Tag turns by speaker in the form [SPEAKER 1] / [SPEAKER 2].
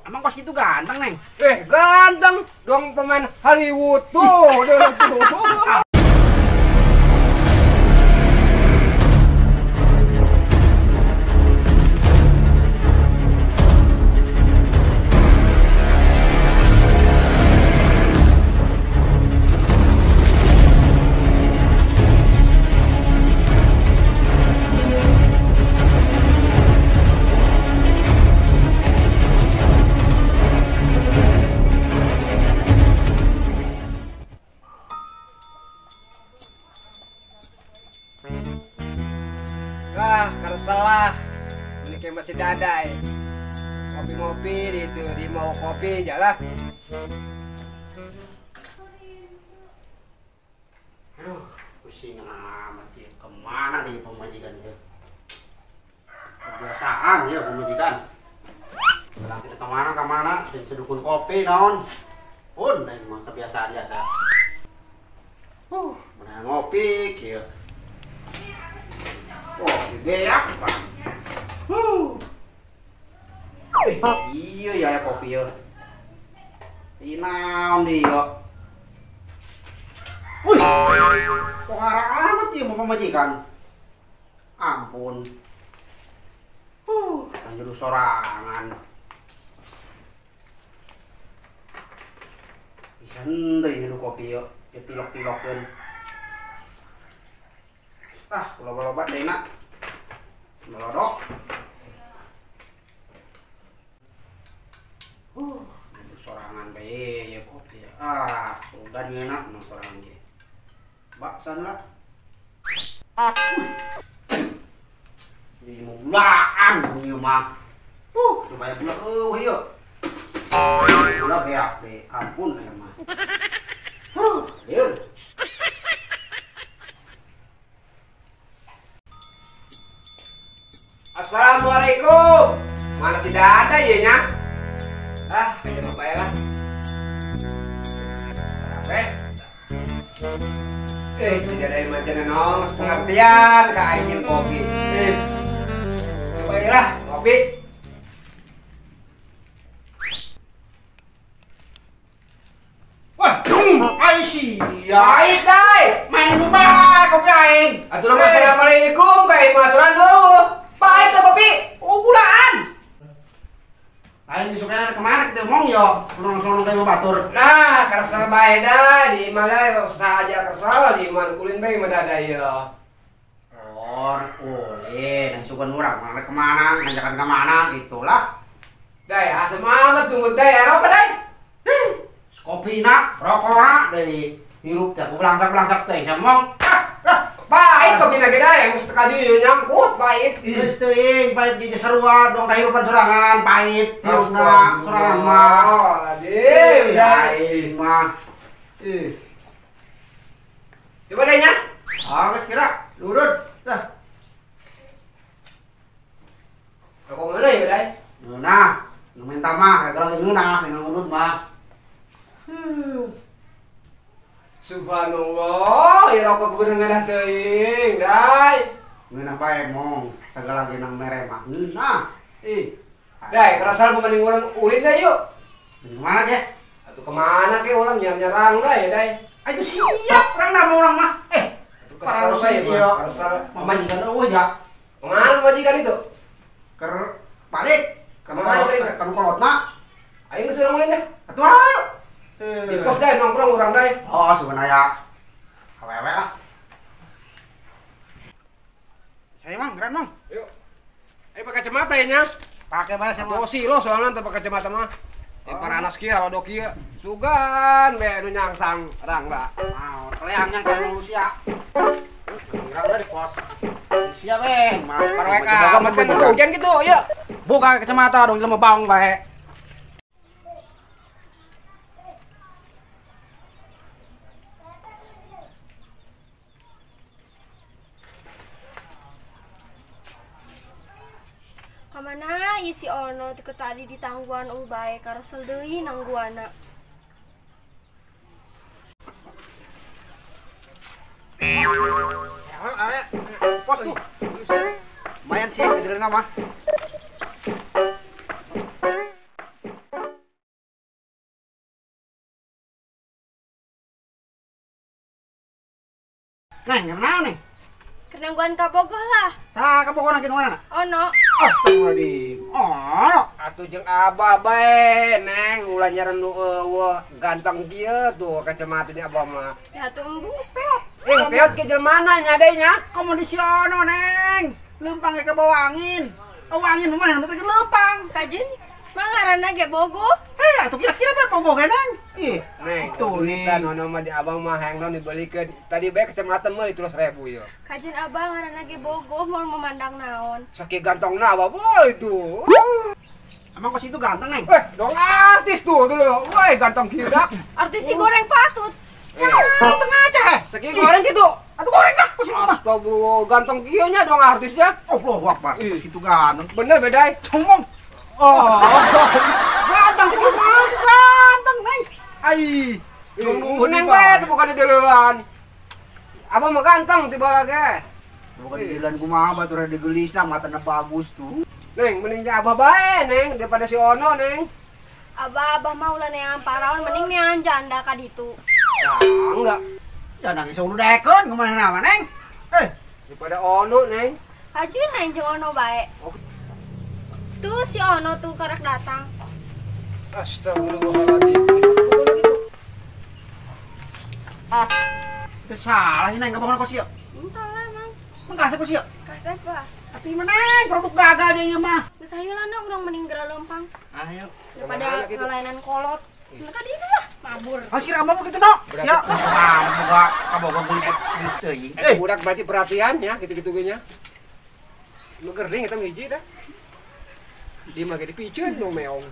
[SPEAKER 1] Emang pas gitu ganteng, Neng?
[SPEAKER 2] Ganteng dong pemain Hollywood tuh. Keresalah ini kayak masih dadai ngopi-ngopi di mau kopi jalan.
[SPEAKER 1] Aduh, pusing amat ya. Kemana nih pemajikan dia? Kebiasaan ya pemajikan. Bilang kita kemana, sedukun kopi naon. Pun, emang kebiasaan biasa. Mana ngopi, kieu. Oh, gede apa? Iya ya kopi ya. Inaon dia. Wih, kok harap amat ya mau pemajikan. Ampun. Anjur sorangan. Bisa henteu ini kopi ya. Tilok-tilokeun. Loba-loba deh nak. Melodok. Sorangan bae ya kopi ya. Udah enak mah sorangan ge. Baksan lah. Di mulaan ieu mah. Supaya gula ieu. Gula beak deh. Ampun ya mah. Liur.
[SPEAKER 2] Assalamualaikum. Mana si Dada ya nya? Aja lupa ya lah. Si Dada yang macam nong pengertian ke ingin kopi. Coba ya lah kopi.
[SPEAKER 1] Wah, Aisyah.
[SPEAKER 2] Baik dai.
[SPEAKER 1] Main rumah kopi aing.
[SPEAKER 2] Aturan assalamualaikum kayak aturan dulu. Baik tuh kopi.
[SPEAKER 1] Bulan. Aing disukain kemana kita ngomong yo. Selong-selong kayak batur.
[SPEAKER 2] Nah, kersal bae dah di mana saja kersal di mana kulin bae mah dada ya.
[SPEAKER 1] Kulin, suka urang mana kemana, ngajakan kemana gitulah.
[SPEAKER 2] Dai, asam amat sumut dai, apa dai?
[SPEAKER 1] Kopi nak, rokok nak dari hirup teh belangsak teh ngomong.
[SPEAKER 2] Baik kopi na kita yang mesti kaju nyangkut baik.
[SPEAKER 1] Geus teuing pahit jadi seruan dong kahirupan sorangan pahit hirupna sorangan mah. Aing mah.
[SPEAKER 2] Coba deh nya.
[SPEAKER 1] Geus kira lurut dah.
[SPEAKER 2] Rokok mana ya dai?
[SPEAKER 1] Nah, minta mah kalau ngeunah dengan urut mah.
[SPEAKER 2] Subhanallah, ya rokok bener ngeunah teuing, dai.
[SPEAKER 1] Ngeunah bae mong, segala genang mere mah. Ngeunah.
[SPEAKER 2] Dai, kerasal pembanding urang ulin deh yuk.
[SPEAKER 1] Kemana dia?
[SPEAKER 2] Atuh kemana ke ulang nyerang dai, dai.
[SPEAKER 1] Itu siap orang dah mau orang mah.
[SPEAKER 2] Atuh kesal bae mah, kesal
[SPEAKER 1] pemajikan eueuh ya.
[SPEAKER 2] Kemana pemajikan itu?
[SPEAKER 1] Ker balik.
[SPEAKER 2] Kemana teh?
[SPEAKER 1] Kan kolotna.
[SPEAKER 2] Aing geus urang ulin deh.
[SPEAKER 1] Atuh ayo.
[SPEAKER 2] Di pos deh nongkrong urang deh.
[SPEAKER 1] Oh, sebenarnya awewe lah. Saya mang, keren mang.
[SPEAKER 2] Yuk. Pakai kacamata ya nya.
[SPEAKER 1] Pakai bahasa mang.
[SPEAKER 2] Oh lo soalnya tanpa kacamata mah. Para anak kia kalau dokia sugan be nu nyangsang rang da.
[SPEAKER 1] Mau leangnya kalau usia. Enggak udah di pos. Siap beng, mah
[SPEAKER 2] Parweka mah hujan gitu ya.
[SPEAKER 1] Buka kacamata dong sama baong bae.
[SPEAKER 3] Kamana isi ono teu tadi di tangguan bae karesel deui nangguana.
[SPEAKER 1] Pos tuh. Lumayan sih, beneran mah. Neng, kenapa nih?
[SPEAKER 3] Karena guan kabogoh lah.
[SPEAKER 1] Sa kapokonan kita mana?
[SPEAKER 3] Ono.
[SPEAKER 1] Astagfirullahaladzim. Oh,
[SPEAKER 2] Atuh jeung abah bae, Neng, ulah nyaran nu eueuh ganteng kieu tuh kacamata nya abah mah.
[SPEAKER 3] Ya tuh embung geus peot.
[SPEAKER 2] Peot ke jelmana nya deui nya?
[SPEAKER 1] komundisiono neng. Lempang ke bawah angin. Oh angin mana? Nanti lempang.
[SPEAKER 3] Kajen mangarana ge bogoh.
[SPEAKER 1] Atau kira-kira apa pogo neng? Ih,
[SPEAKER 2] Neng,
[SPEAKER 1] tuh
[SPEAKER 2] kita
[SPEAKER 1] nih.
[SPEAKER 2] nono mah di abang mah hayang naon dibelikeun. Tadi bae kacamata mah 13.000 ya.
[SPEAKER 3] Kajen abang ngaranna ge bogoh mau memandang naon.
[SPEAKER 2] Saking gantongna abah boy itu.
[SPEAKER 1] Emang kos itu ganteng neng?
[SPEAKER 2] Dong artis tuh dulu. Woi, ganteng kieu dak.
[SPEAKER 3] Artis si goreng patut.
[SPEAKER 1] Ganteng aja.
[SPEAKER 2] Saking goreng gitu.
[SPEAKER 1] Atau goreng dah kos itu mah.
[SPEAKER 2] Astagfirullah, ganteng kieu nya dong artisnya.
[SPEAKER 1] Allahu Akbar. Kos itu ganteng.
[SPEAKER 2] Bener beda.
[SPEAKER 1] Cumong. Oh, ganteng itu mah ganteng neng. Ai.
[SPEAKER 2] Neng bae tuh bukan duluan. Abang mah ganteng tiba lagi.
[SPEAKER 1] Bukan di jalan kumaha batur digelisna matana bagus tuh.
[SPEAKER 2] Neng, mendingnya abah bae, Neng, daripada si Ono, Neng.
[SPEAKER 3] Abah mah ulah neangan parawan mending neangan janda ka ditu.
[SPEAKER 2] Ya, enggak.
[SPEAKER 1] Jangan nangis ulu dekon kemana nama neng?
[SPEAKER 2] Daripada Ono, Neng.
[SPEAKER 3] Kajen aing jeung Ono bae.
[SPEAKER 2] Oh.
[SPEAKER 3] Tuh si Ono tuh karek datang.
[SPEAKER 2] Astagfirullahaladzim.
[SPEAKER 1] Itu salah ini neng kapan kos ieu?
[SPEAKER 3] Entah lah mang.
[SPEAKER 1] Mengkasih kos ieu?
[SPEAKER 3] Kasep lah.
[SPEAKER 1] Hati mana neng produk gagal dia ieu mah.
[SPEAKER 3] Geus hayeulana urang mending geura leumpang
[SPEAKER 2] Ayo.
[SPEAKER 3] daripada ngalainan kolot. Maka di itu lah mabur.
[SPEAKER 1] Mas kira kamu begitu no? Siap. Ah, boga kaboga geus teuing.
[SPEAKER 2] Budak berarti perhatiannya, gitu-gitu nya. Lu gering eta hiji dah. Di mah ge dipikeun dong meong.